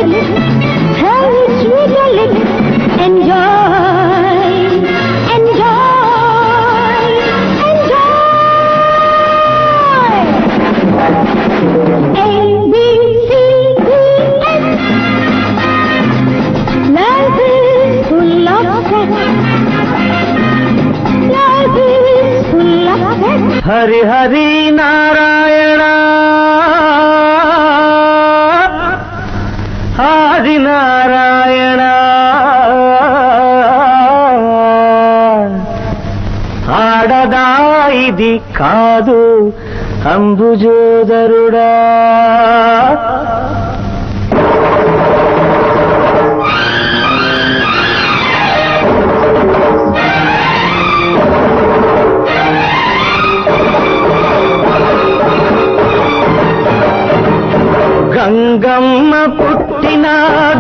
lips, tell me sweeter lips, enjoy, enjoy, enjoy. A, B, C, D, F. Life is full of sex. Life is full of sex. Hari Hari Narayana Adi Narayana ఆడదా ఇది కాదు అంబుజోదరుడా గంగమ్మ పుట్టిన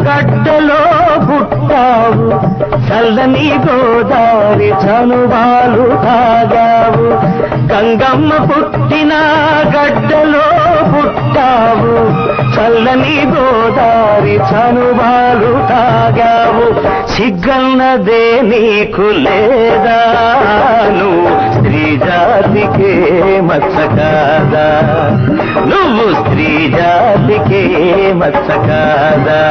గడ్డలో పుట్టావు చల్లని గోదావరి చనుబాలు తాగావు గంగమ్మ పుట్టిన గడ్డలో పుట్టావు చల్లని గోదావరి చనుబాలు తాగావు సిగ్గన్నదే నీకు లేదా నువ్వు స్త్రీ జాతికే మచ్చ కాదా నువ్వు స్త్రీ జాతికే మచ్చ కాదా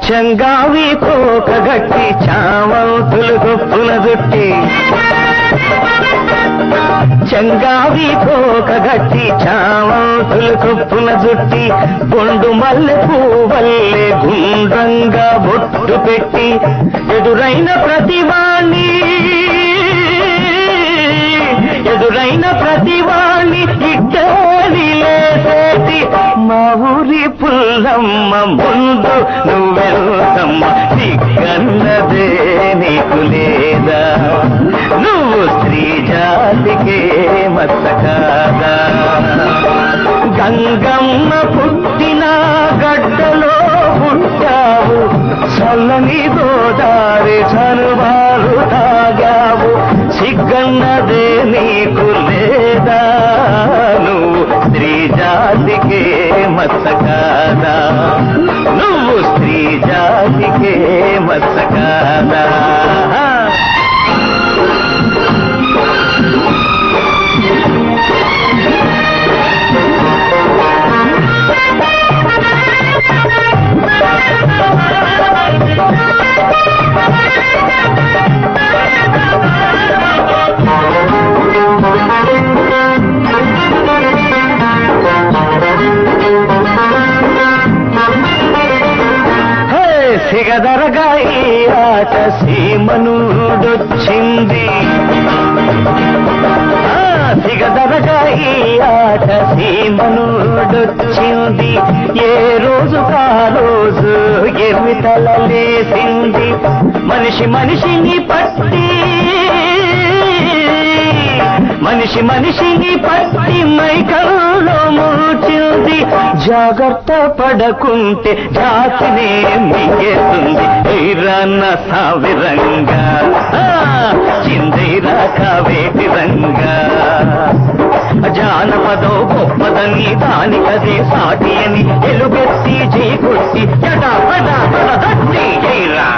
చెంగావి కోకగట్టి చావంతులు గొప్పున జుట్టి చెంగావి కోకగట్టి చావంతులు గొప్పున జుట్టి బొండు మల్లె పువ్వల్లే గుండ్రంగా బొట్టు పెట్టి ఎదురైన ప్రతివాణ్ణి ఇట్టేసి మా ఊరి పుల్లమ్మ ముందు నువ్వెళ్తమ్మ సిగ్గన్నదే నీకు లేదా నువ్వు స్త్రీ జాతికే మచ్చ కాదా గంగమ్మ పుట్టిన గడ్డలో పుట్టావు చల్లని గోదావరి చనుబాలు తాగావు సిగ్గన్నదే నీకు లేదా నువ్వు స్త్రీ జాతికే మచ్చ కాదా నువ్వు స్త్రీ జాతికే మచ్చ కాదా సిగదరగా ఈ ఆట సీమనుడొచ్చింది సిగదరగా ఈ ఆట సీమనుడొచ్చింది ఏ రోజు కా రోజు ఎర్రి తలలేసింది మనిషి మనిషిని పట్టి మైకల్లో మూర్చింది జాగ్రత్త పడకుంటే జాతినే మిగేస్తుంది ఐరన్న సావిరంగా చిందైరా కావేటి రంగా జానపదో గొప్పదని దానికదే సాటి అని ఎలుగెత్తి చేకొట్టి జడా పడా దట్టి జైరా